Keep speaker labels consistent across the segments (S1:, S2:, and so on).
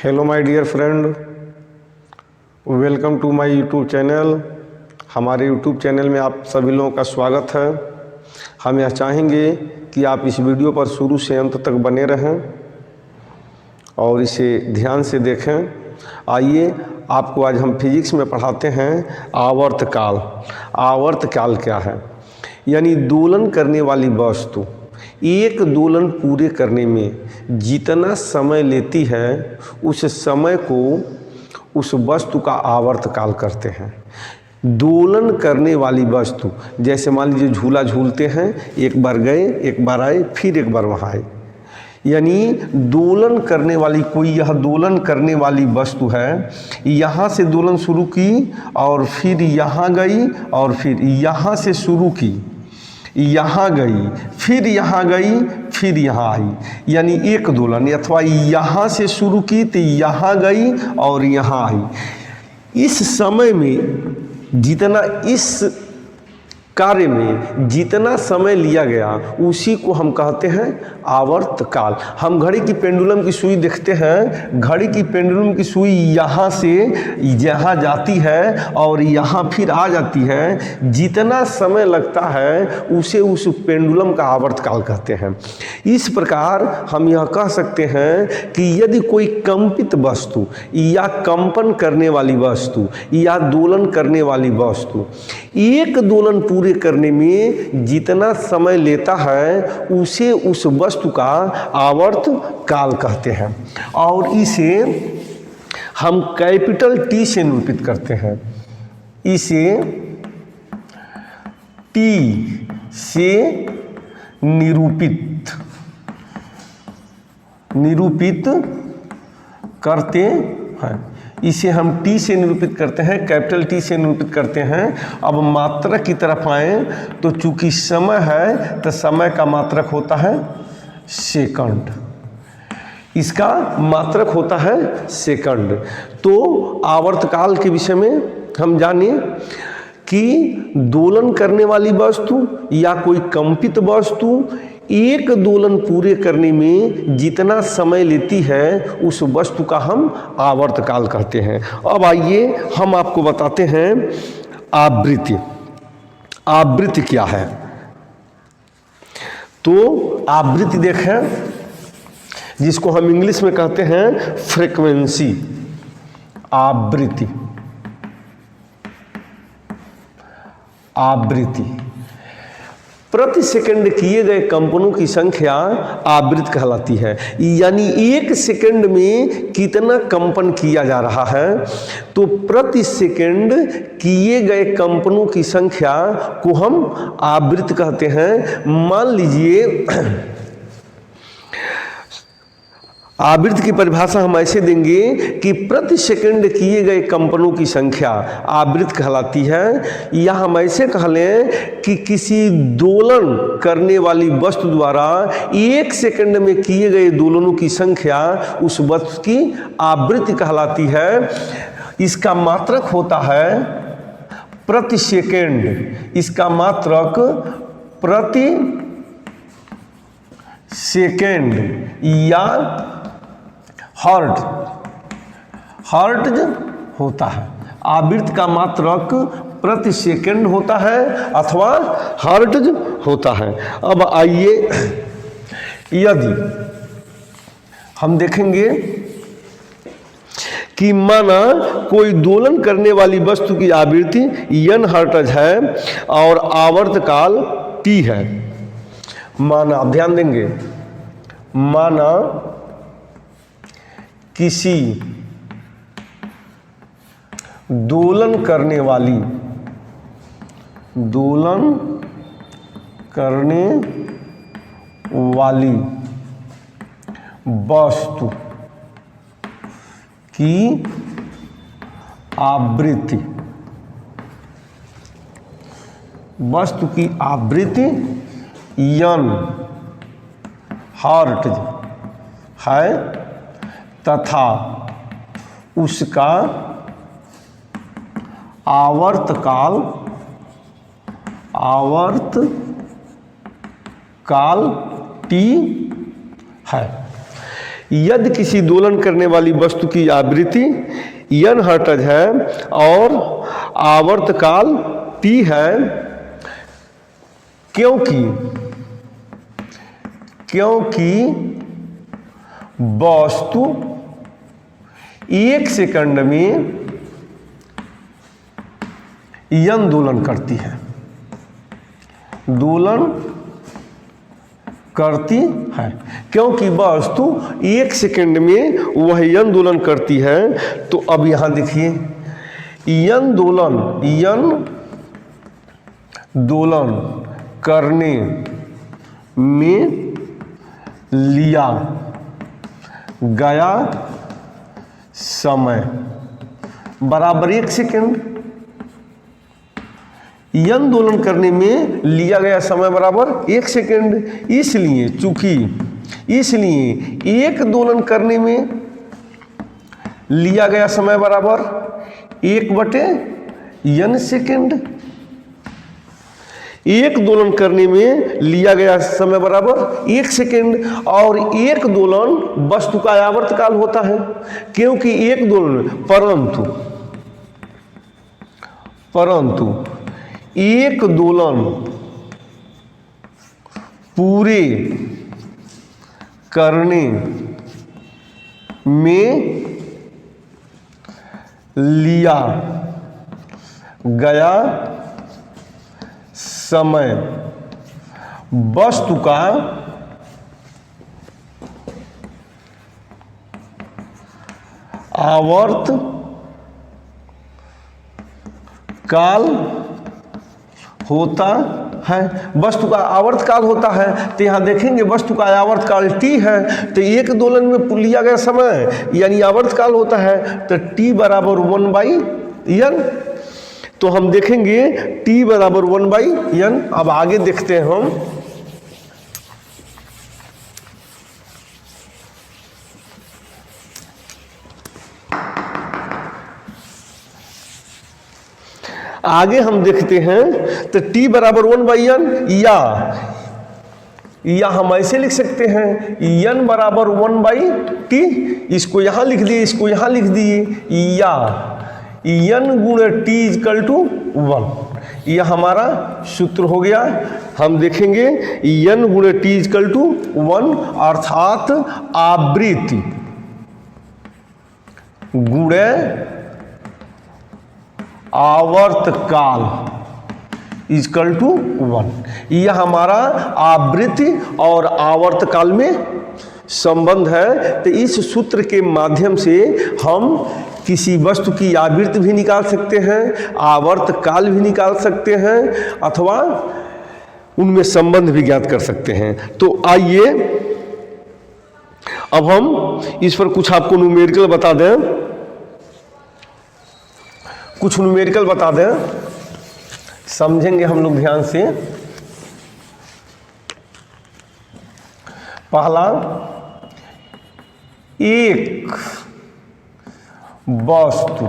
S1: Hello my dear friend, welcome to my YouTube channel. हमारे YouTube channel में आप सभी लोगों का स्वागत है। हम यह चाहेंगे कि आप इस वीडियो पर शुरू से अंत तक बने रहें और इसे ध्यान से देखें। आइए आपको आज हम फिजिक्स में पढ़ाते हैं आवर्तकाल। आवर्तकाल क्या है? यानी दोलन करने वाली वस्तु एक दोलन पूरे करने में जितना समय लेती है उस समय को उस वस्तु का आवर्तकाल कहते हैं। दोलन करने वाली वस्तु, जैसे मान लीजिए झूला झूलते हैं, एक बार गए, एक बार आए, फिर एक बार वहाँ आए, यानी दोलन करने वाली कोई यह दोलन करने वाली वस्तु है। यहाँ से दोलन शुरू की और फिर यहाँ गई और फिर यहाँ से शुरू की, यहाँ गई, फिर यहाँ गई, फिर यहाँ आई, यानी एक दोलन। अथवा यहाँ से शुरू की तो यहाँ गई और यहाँ आई। इस समय में जितना, इस कार्य में जितना समय लिया गया उसी को हम कहते हैं आवर्तकाल। हम घड़ी की पेंडुलम की सुई देखते हैं, घड़ी की पेंडुलम की सुई यहाँ से यहाँ जाती है और यहाँ फिर आ जाती है। जितना समय लगता है उसे उस पेंडुलम का आवर्तकाल कहते हैं। इस प्रकार हम यह कह सकते हैं कि यदि कोई कंपित वस्तु या कंपन करने वाली वस्तु या दोलन करने वाली वस्तु एक दोलन पूरे करने में जितना समय लेता है उसे उस वस्तु का आवर्त काल कहते हैं। और इसे हम कैपिटल टी से निरूपित करते हैं। इसे टी से निरूपित करते हैं। इसे हम टी से निरूपित करते हैं, कैपिटल टी से निरूपित करते हैं। अब मात्रक की तरफ आए तो चूंकि समय है तो समय का मात्रक होता है सेकंड, इसका मात्रक होता है सेकंड। तो आवर्तकाल के विषय में हम जाने कि दोलन करने वाली वस्तु या कोई कंपित वस्तु एक दोलन पूरे करने में जितना समय लेती है उस वस्तु का हम आवर्तकाल कहते हैं। अब आइए हम आपको बताते हैं आवृत्ति। आवृत्ति क्या है? तो आवृत्ति देखें, जिसको हम इंग्लिश में कहते हैं फ्रीक्वेंसी। आवृत्ति, आवृत्ति प्रति सेकंड किए गए कंपनों की संख्या आवृत्ति कहलाती है। यानी एक सेकंड में कितना कंपन किया जा रहा है, तो प्रति सेकंड किए गए कंपनों की संख्या को हम आवृत्ति कहते हैं। मान लीजिए आवृत्ति की परिभाषा हम ऐसे देंगे कि प्रति सेकंड किए गए कंपनों की संख्या आवृत्ति कहलाती है। या हम ऐसे कह लें कि किसी दोलन करने वाली वस्तु द्वारा एक सेकंड में किए गए दोलनों की संख्या उस वस्तु की आवृत्ति कहलाती है। इसका मात्रक होता है प्रति सेकंड, इसका मात्रक प्रति सेकंड या हर्ट्ज होता है। आवृत्ति का मात्रक प्रति सेकंड होता है अथवा हर्ट्ज होता है। अब आइए, यदि हम देखेंगे कि माना कोई दोलन करने वाली वस्तु की आवृत्ति n हर्ट्ज है और आवर्तकाल t है। माना, आप ध्यान देंगे, माना किसी दोलन करने वाली वस्तु की आवृत्ति, वस्तु की आवृत्ति n हर्ट्ज है तथा उसका आवर्तकाल t है। यदि किसी दोलन करने वाली वस्तु की आवृत्ति n हर्ट्ज है और आवर्तकाल t है, क्योंकि वस्तु 1 सेकंड में n दोलन करती है, क्योंकि वस्तु 1 सेकंड में वह n दोलन करती है। तो अब यहां देखिए n दोलन करने में लिया गया समय बराबर 1 सेकंड। n दोलन करने में लिया गया समय बराबर 1 सेकंड। इसलिए एक दोलन करने में लिया गया समय बराबर 1/n सेकंड। एक दोलन करने में लिया गया समय बराबर 1 सेकंड। और एक दोलन वस्तु का आवर्तकाल होता है, क्योंकि एक दोलन परंतु एक दोलन पूरे करने में लिया गया समय वस्तु का आवर्तकाल होता है। वस्तु का आवर्तकाल होता है, तो यहाँ देखेंगे वस्तु का आवर्तकाल t है, तो एक दोलन में लिया गया समय यानी आवर्तकाल होता है, तो t बराबर 1/n। तो हम देखेंगे t बराबर 1/n। अब आगे देखते हैं हम देखते हैं तो t बराबर 1/n या हम ऐसे लिख सकते हैं n बराबर 1/t। इसको यहाँ लिख दिए, इसको यहाँ लिख दिए, या n गुणे t इक्वल टू 1। यह हमारा सूत्र हो गया। हम देखेंगे n गुणे t इक्वल टू 1 अर्थात आवृत्ति गुणे आवर्तकाल इक्वल टू 1। यह हमारा आवृत्ति और आवर्तकाल में संबंध है। तो इस सूत्र के माध्यम से हम किसी वस्तु की आवृत्ति भी निकाल सकते हैं, आवर्तकाल भी निकाल सकते हैं, अथवा उनमें संबंध भी ज्ञात कर सकते हैं। तो आइए अब हम इस पर कुछ आपको न्यूमेरिकल बता दें, समझेंगे हम लोग ध्यान से। पहला, एक वस्तु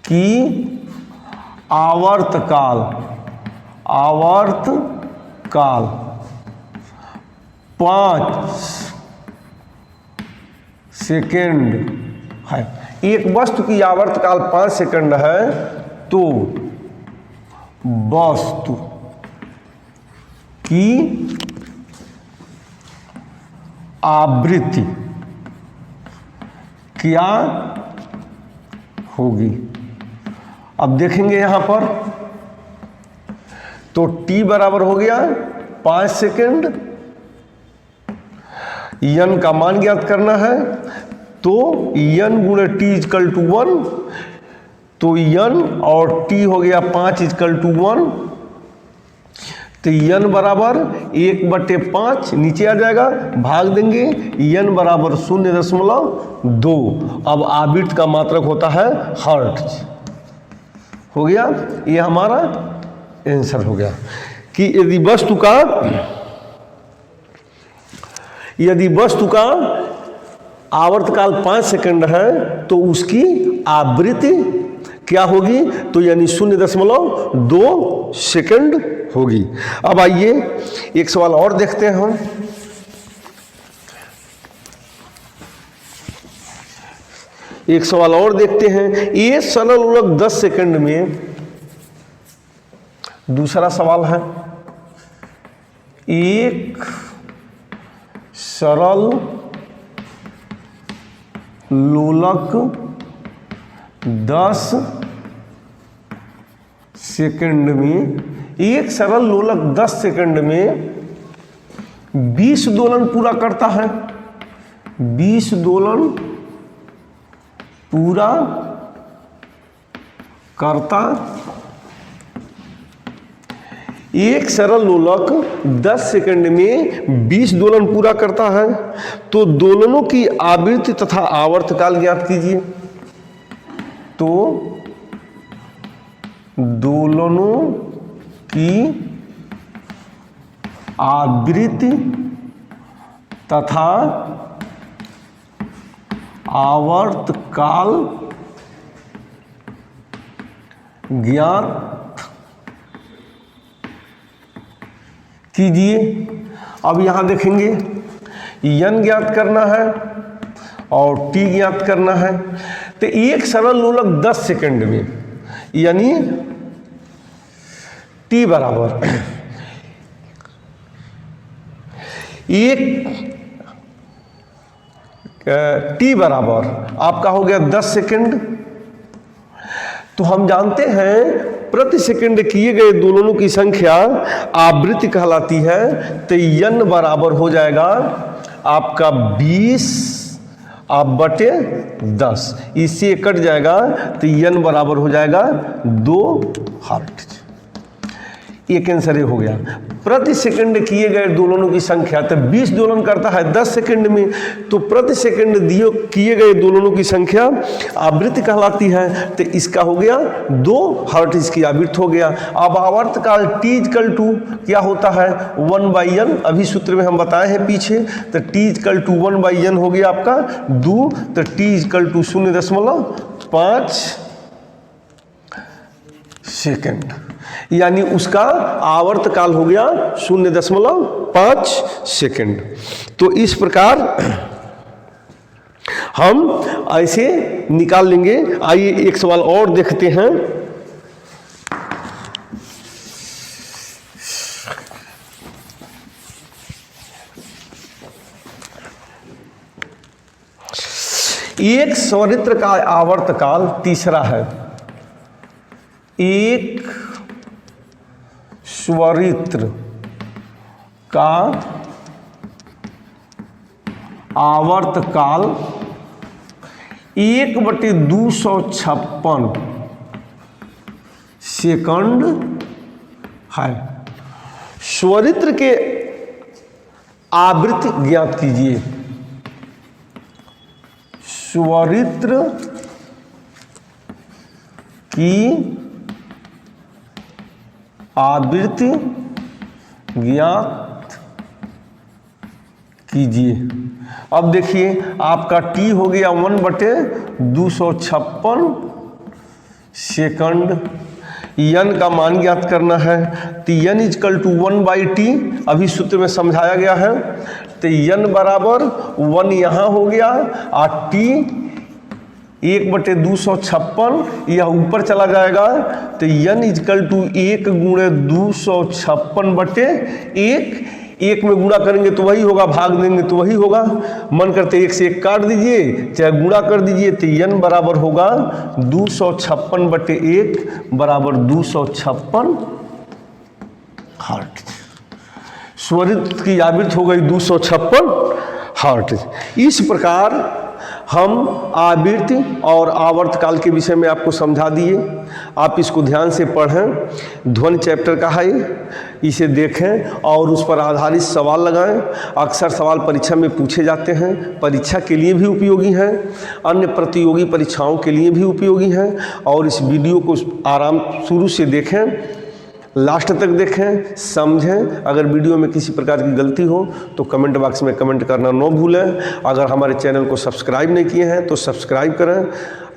S1: की आवर्तकाल 5 सेकेंड है। एक वस्तु की आवर्तकाल 5 सेकंड है, तो वस्तु की आवृत्ति क्या होगी। अब देखेंगे यहां पर तो t बराबर हो गया 5 सेकंड, n का मान ज्ञात करना है, तो n गुणे t इक्वल टू 1, तो n और t हो गया 5 इक्वल टू 1, तो n बराबर 1/5 नीचे आ जाएगा, भाग देंगे, n बराबर 0.2। अब आवृत्ति का मात्रक होता है हर्ट्ज। हो गया, ये हमारा आंसर हो गया कि यदि वस्तु का आवर्तकाल 5 सेकंड है तो उसकी आवृत्ति क्या होगी, तो यानी 0.2 सेकंड होगी। अब आइए एक सवाल और देखते हैं हम। एक सवाल और देखते हैं। एक सरल लोलक 10 सेकंड में, दूसरा सवाल है, एक सरल लोलक 10 सेकंड में, एक सरल लोलक 10 सेकंड में 20 दोलन पूरा करता है। 20 दोलन पूरा करता। एक सरल लोलक 10 सेकंड में 20 दोलन पूरा करता है, तो दोलनों की आवृत्ति तथा आवर्तकाल ज्ञात कीजिए। तो दोलनों की आवृत्ति तथा आवर्तकाल ज्ञात कीजिए। अब यहां देखेंगे यन ज्ञात करना है और टी ज्ञात करना है। तो एक सरल लोलक 10 सेकंड में, यानी टी बराबर टी बराबर आपका हो गया 10 सेकंड। तो हम जानते हैं प्रति सेकंड किए गए दोलनों की संख्या आवृत्ति कहलाती है। तो यन बराबर हो जाएगा आपका 20 बटे 10, इससे कट जाएगा तो यन बराबर हो जाएगा 2 हर्ट्ज। एक आंसर हो गया। प्रति सेकंड किए गए दोलनों की संख्या, तो 20 दोलन करता है 10 सेकंड में, तो प्रति सेकंड दिए किए गए दोलनों की संख्या आवृत्ति कहलाती है। तो इसका हो गया 2 हर्ट्ज, इसकी आवृत्ति हो गया। अब आवर्तकाल T = 2 क्या होता है 1/n, अभी सूत्र में हम बताए हैं पीछे। तो T = 1/n हो गया आपका 2, तो T = 0.5 सेकंड, यानी उसका आवर्तकाल हो गया 0.5 सेकंड। तो इस प्रकार हम ऐसे निकाल लेंगे। आइए एक सवाल और देखते हैं। एक स्वरित्र का आवर्तकाल, तीसरा है, एक स्वरित्र का आवर्तकाल 1/256 सेकंड है। स्वरित्र के आवृत्ति ज्ञात कीजिए। स्वरित्र की आवृत्ति ज्ञात कीजिए। अब देखिए आपका T हो गया 1/256 सेकंड। यन का मान ज्ञात करना है, तो यन = 1/t, अभी सूत्र में समझाया गया है। तो यन बराबर 1 यहाँ हो गया और T 1/256 यह ऊपर चला जाएगा। तो यन = 1 × 256/1, 1 में गुणा करेंगे तो वही होगा, भाग देंगे तो वही होगा। मन करते 1 से 1 काट दीजिए, चाहे गुणा कर दीजिए। तो यन बराबर होगा 256/1 बराबर 256 हर्ट्ज। स्वरित्र की आवृत्ति हो गई 256 हर्ट्ज। इस प्रकार हम आवृत्ति और आवर्तकाल के विषय में आपको समझा दिए। आप इसको ध्यान से पढ़ें, ध्वनि चैप्टर का है, इसे देखें और उस पर आधारित सवाल लगाएं। अक्सर सवाल परीक्षा में पूछे जाते हैं, परीक्षा के लिए भी उपयोगी हैं, अन्य प्रतियोगी परीक्षाओं के लिए भी उपयोगी हैं। और इस वीडियो को शुरू से देखें, लास्ट तक देखें, समझें। अगर वीडियो में किसी प्रकार की गलती हो तो कमेंट बॉक्स में कमेंट करना न भूलें। अगर हमारे चैनल को सब्सक्राइब नहीं किए हैं तो सब्सक्राइब करें।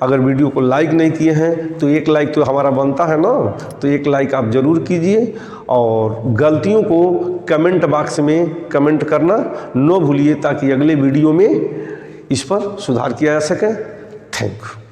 S1: अगर वीडियो को लाइक नहीं किए हैं तो एक लाइक तो हमारा बनता है ना, तो एक लाइक आप ज़रूर कीजिए। और गलतियों को कमेंट बॉक्स में कमेंट करना न भूलिए, ताकि अगले वीडियो में इस पर सुधार किया जा सके। Thank you.